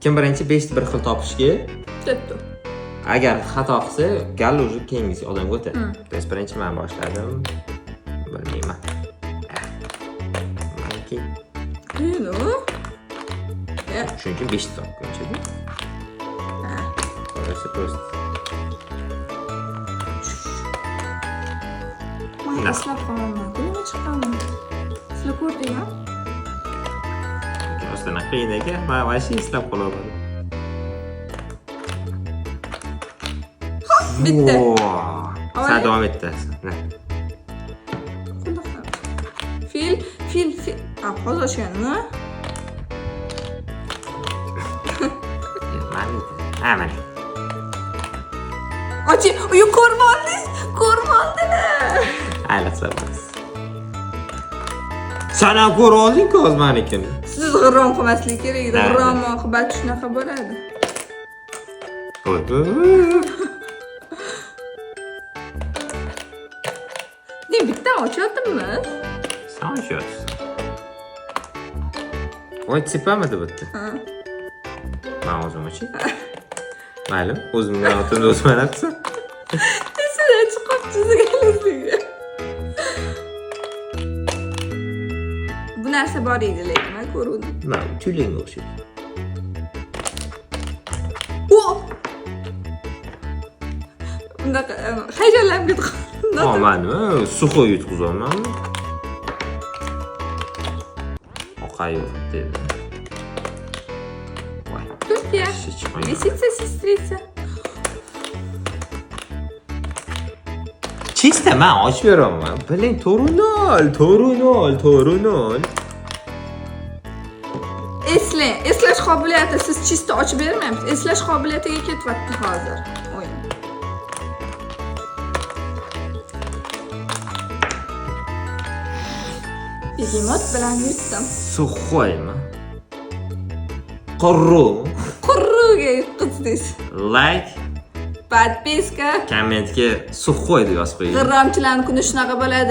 Kim birinchi 5 ta bir xil topishga, Ketdi. agar xato qilsa, gal уже keyingi odamga o'tadi. Biz birinchi men boshladim. Bilmayman. Manki. Qiyin u. Chunki 5 ta topguncha. Qolasi prost. Men eslab qolaman. Nima chiqqanini? Sizlar ko'rdingmi? Aslında qiyin ekan, men vashi eslab qolaman. Bitti. Sen devam et. Fil. Hozir o'shani. Mana. Ochi, uyu ko'rmandingiz. Aylatsangiz. Sen ham ko'ra olding-ku o'z menikini. Siz g'irrom qilmaslik kerak edi. G'irrom oqibati shunaqa bo'ladi. Ne bitta ochyaptimi? Sen ochyapsiz. Voy tepamidi bitta. Men o'zim ochay. Mayli, o'zimga otini o'zim aytsa. Esidan chiqib chizganligi. Bu narsa bor edi lekin men ko'rdim. Men tulinga o'xshaydi. Bunaqa hayajonlanib ketdim. Manmi? Suxoy yutqizolmanmi? Oqayoq dedi. Voy. Turkiya. Lisica. Chista men ochib beraman. Biling, torunol. Eslash qobiliyati siz chista ochib bermayapsiz. Eslash qobiliyatiga ketyapti hozir. O'yin. Begemot bilan yutdim. Suxoymi? Qurruga yutqazdingiz. Like, Podpiska. kommentga suxoy deb yozib qo'ying. G'irromchilarning kuni shunaqa bo'ladi.